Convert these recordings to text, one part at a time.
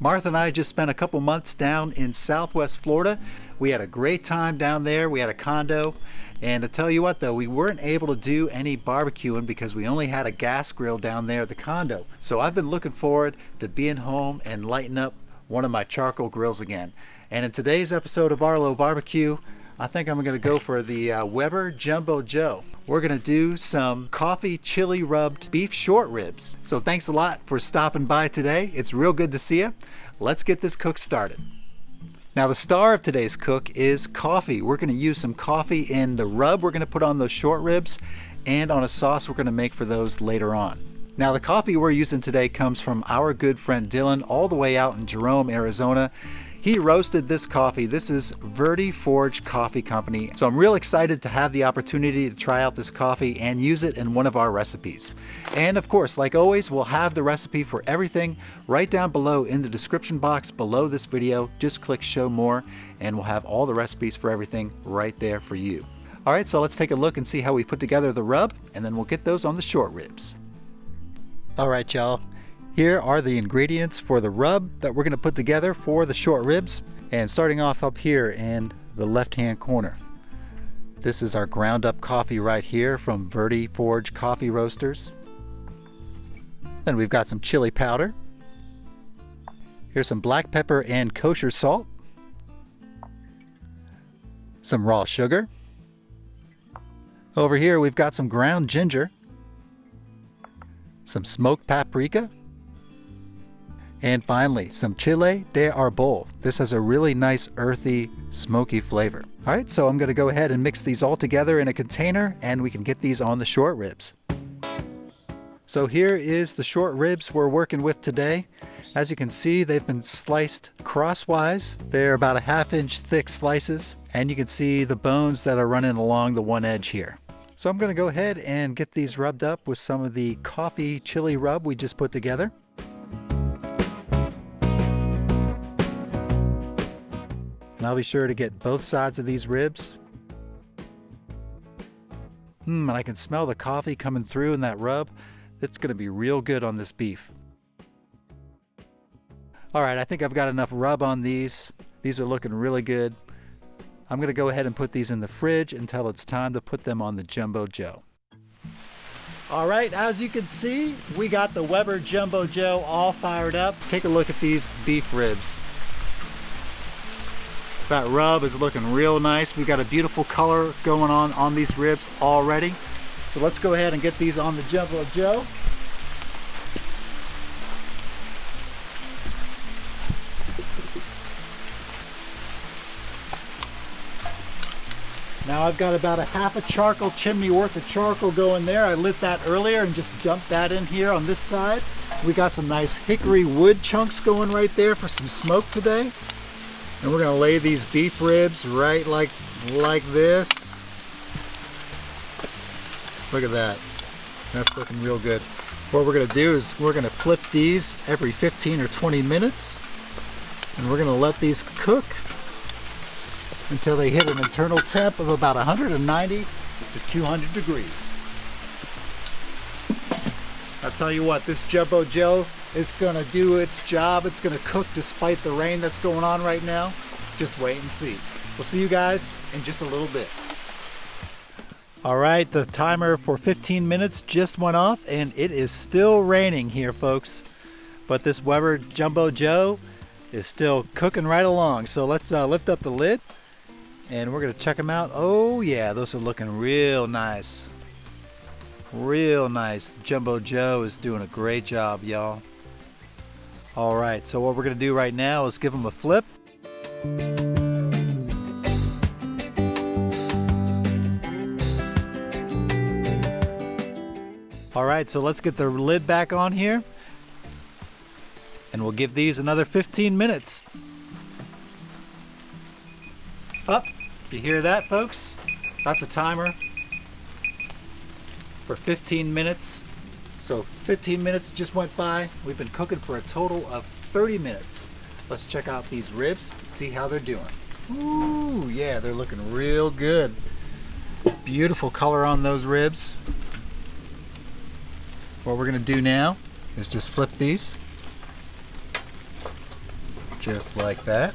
Martha and I just spent a couple months down in Southwest Florida. We had a great time down there. We had a condo. And to tell you what though, we weren't able to do any barbecuing because we only had a gas grill down there at the condo. So I've been looking forward to being home and lighting up one of my charcoal grills again. And in today's episode of Barlow BBQ, I think I'm going to go for the Weber Jumbo Joe. We're going to do some coffee chili rubbed beef short ribs. So thanks a lot for stopping by today. It's real good to see you. Let's get this cook started. Now the star of today's cook is coffee. We're going to use some coffee in the rub we're going to put on those short ribs and on a sauce we're going to make for those later on. Now the coffee we're using today comes from our good friend Dylan all the way out in Jerome, Arizona. He roasted this coffee. This is Verde Forge Coffee Company. So I'm real excited to have the opportunity to try out this coffee and use it in one of our recipes. And of course, like always, we'll have the recipe for everything right down below in the description box below this video. Just click show more and we'll have all the recipes for everything right there for you. All right, so let's take a look and see how we put together the rub and then we'll get those on the short ribs. All right, y'all. Here are the ingredients for the rub that we're going to put together for the short ribs. And starting off up here in the left-hand corner. This is our ground up coffee right here from Verde Forge Coffee Roasters. Then we've got some chili powder. Here's some black pepper and kosher salt. Some raw sugar. Over here we've got some ground ginger. Some smoked paprika. And finally, some chile de arbol. This has a really nice earthy, smoky flavor. All right, so I'm gonna go ahead and mix these all together in a container and we can get these on the short ribs. So here is the short ribs we're working with today. As you can see, they've been sliced crosswise. They're about a 1/2 inch thick slices. And you can see the bones that are running along the one edge here. So I'm gonna go ahead and get these rubbed up with some of the coffee chili rub we just put together. And I'll be sure to get both sides of these ribs. And I can smell the coffee coming through in that rub. It's going to be real good on this beef. All right, I think I've got enough rub on these. These are looking really good. I'm going to go ahead and put these in the fridge until it's time to put them on the Jumbo Joe. All right, as you can see, we got the Weber Jumbo Joe all fired up. Take a look at these beef ribs. That rub is looking real nice. We've got a beautiful color going on these ribs already. So let's go ahead and get these on the Jumbo Joe. Now I've got about a 1/2 charcoal chimney worth of charcoal going there. I lit that earlier and just dumped that in here on this side. We got some nice hickory wood chunks going right there for some smoke today. And we're going to lay these beef ribs right like this. Look at that. That's looking real good. What we're going to do is we're going to flip these every 15 or 20 minutes. And we're going to let these cook until they hit an internal temp of about 190 to 200 degrees. I'll tell you what, this Jumbo Joe is going to do its job. It's going to cook despite the rain that's going on right now. Just wait and see. We'll see you guys in just a little bit. All right, the timer for 15 minutes just went off and it is still raining here, folks. But this Weber Jumbo Joe is still cooking right along. So let's lift up the lid and we're going to check them out. Oh yeah, those are looking real nice. Real nice. The Jumbo Joe is doing a great job, y'all. All right, so what we're going to do right now is give them a flip. All right, so let's get the lid back on here. And we'll give these another 15 minutes. Up. You hear that, folks? That's a timer for 15 minutes. So 15 minutes just went by. We've been cooking for a total of 30 minutes. Let's check out these ribs and see how they're doing. Ooh, yeah, they're looking real good. Beautiful color on those ribs. What we're gonna do now is just flip these. just like that.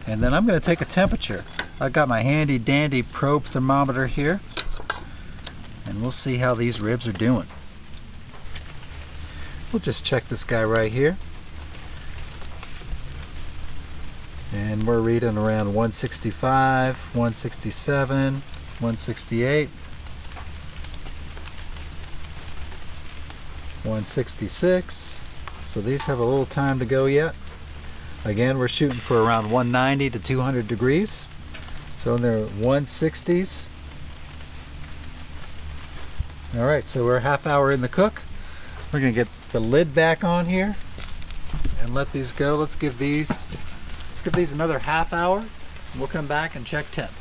And then I'm going to take a temperature. I've got my handy dandy probe thermometer here, and we'll see how these ribs are doing. We'll just check this guy right here. And we're reading around 165, 167, 168, 166. So these have a little time to go yet. Again, we're shooting for around 190 to 200 degrees. So in their 160s. Alright, so we're a half hour in the cook. We're going to get the lid back on here and let these go. Let's give these another half hour. We'll come back and check temp.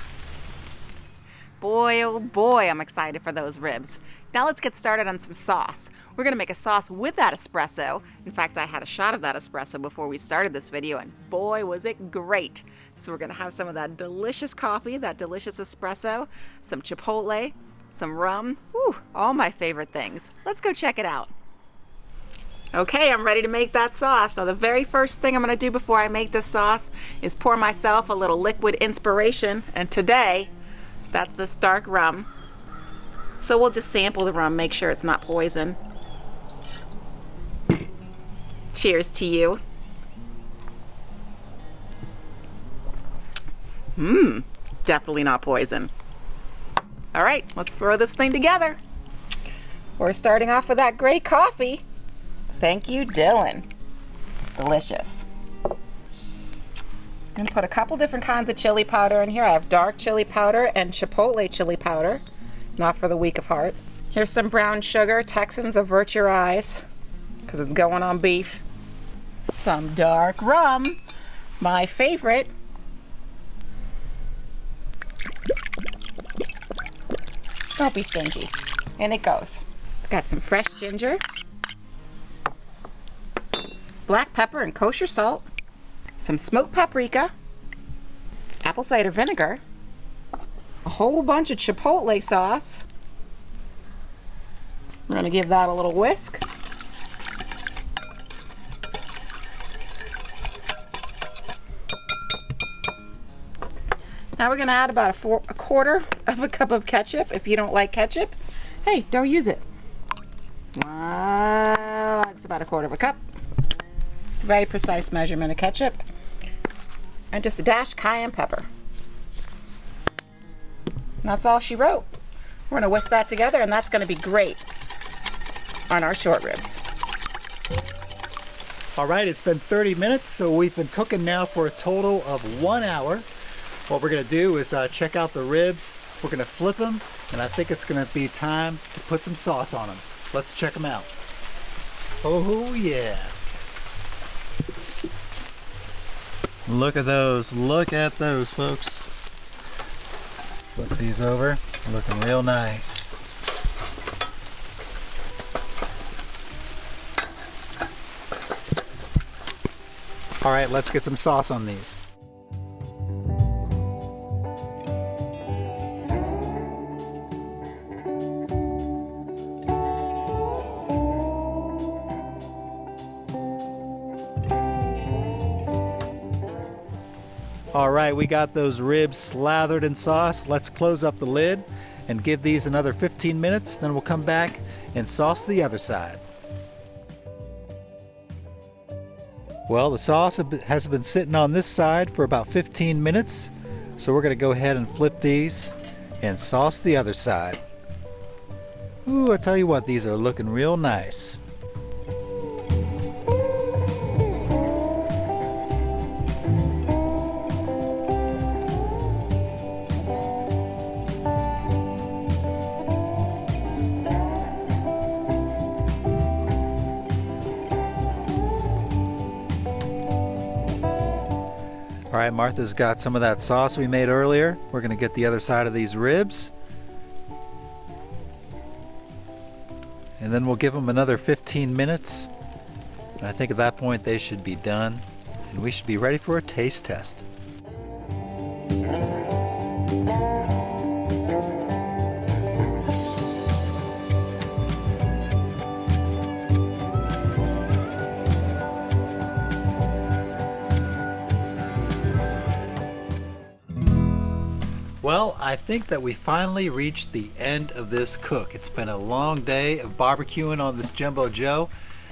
Boy, oh boy, I'm excited for those ribs. Now let's get started on some sauce. We're gonna make a sauce with that espresso. In fact, I had a shot of that espresso before we started this video, and boy, was it great. So we're gonna have some of that delicious coffee, that delicious espresso, some chipotle, some rum, whew, all my favorite things. Let's go check it out. Okay, I'm ready to make that sauce. So the very first thing I'm gonna do before I make this sauce is pour myself a little liquid inspiration, and today, that's this dark rum. So we'll just sample the rum, make sure it's not poison. Cheers to you. Definitely not poison. All right, let's throw this thing together. We're starting off with that great coffee. Thank you, Dylan. Delicious. I'm gonna put a couple different kinds of chili powder in here. I have dark chili powder and chipotle chili powder, not for the weak of heart. Here's some brown sugar. Texans, avert your eyes, because it's going on beef. Some dark rum, my favorite. Don't be stingy. And it goes. Got some fresh ginger, black pepper and kosher salt, some smoked paprika, apple cider vinegar, a whole bunch of chipotle sauce. We're gonna give that a little whisk. Now we're gonna add about a quarter of a cup of ketchup. If you don't like ketchup, hey, don't use it. It's about a quarter of a cup. It's a very precise measurement of ketchup. And just a dash cayenne pepper. And that's all she wrote. We're gonna whisk that together, and that's gonna be great on our short ribs. All right, it's been 30 minutes, so we've been cooking now for a total of 1 hour. What we're gonna do is check out the ribs. We're gonna flip them, and I think it's gonna be time to put some sauce on them. Let's check them out. Oh yeah. Look at those, folks. Flip these over, looking real nice. All right, let's get some sauce on these. All right, we got those ribs slathered in sauce. Let's close up the lid and give these another 15 minutes. Then we'll come back and sauce the other side. Well, the sauce has been sitting on this side for about 15 minutes. So we're gonna go ahead and flip these and sauce the other side. Ooh, I tell you what, these are looking real nice. All right, Martha's got some of that sauce we made earlier. We're gonna get the other side of these ribs. And then we'll give them another 15 minutes. And I think at that point they should be done. And we should be ready for a taste test. Well, I think that we finally reached the end of this cook. It's been a long day of barbecuing on this Jumbo Joe.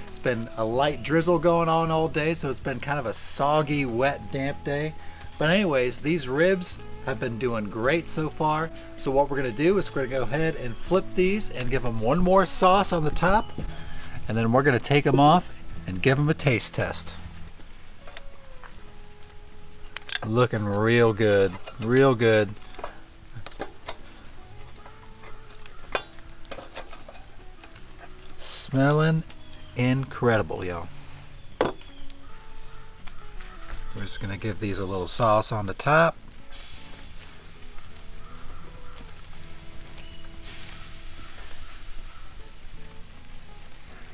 It's been a light drizzle going on all day, so it's been kind of a soggy, wet, damp day. But anyways, these ribs have been doing great so far. So what we're gonna do is we're gonna go ahead and flip these and give them one more sauce on the top. And then we're gonna take them off and give them a taste test. Looking real good, real good. Smelling incredible, y'all. We're just gonna give these a little sauce on the top.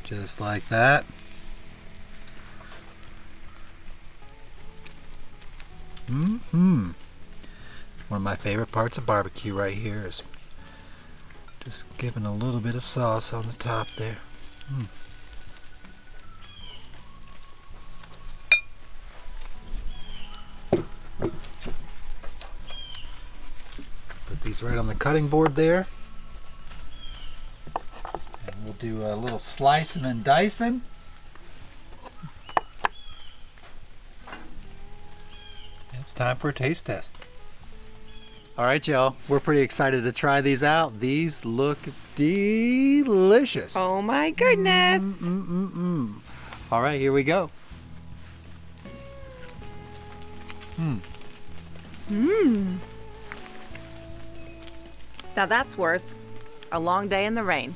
Just like that. One of my favorite parts of barbecue right here is just giving a little bit of sauce on the top there. Put these right on the cutting board there. And we'll do a little slicing and dicing. It's time for a taste test. All right, y'all, we're pretty excited to try these out. These look delicious. Oh my goodness. All right, here we go. Now that's worth a long day in the rain.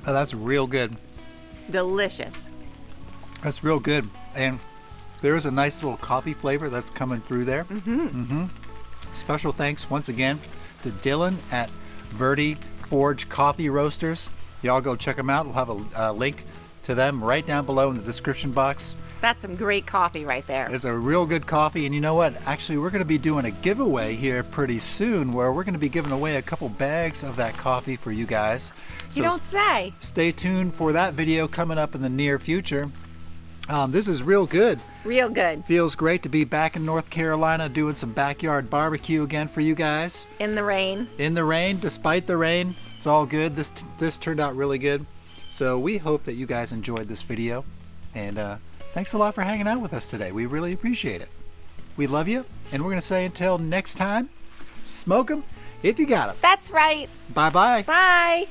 Oh, that's real good. Delicious. That's real good. And there's a nice little coffee flavor that's coming through there. Special thanks once again to Dylan at Verde Forge Coffee Roasters. Y'all go check them out. We'll have a link to them right down below in the description box. That's some great coffee right there. It's a real good coffee, and you know what? Actually, we're going to be doing a giveaway here pretty soon where we're going to be giving away a couple bags of that coffee for you guys. So You don't say. stay tuned for that video coming up in the near future. This is real good. Real good. Feels great to be back in North Carolina doing some backyard barbecue again for you guys. In the rain. In the rain, despite the rain, it's all good. This turned out really good. So we hope that you guys enjoyed this video. And thanks a lot for hanging out with us today. We really appreciate it. We love you. And we're going to say until next time, smoke 'em if you got 'em. That's right. Bye-bye. Bye.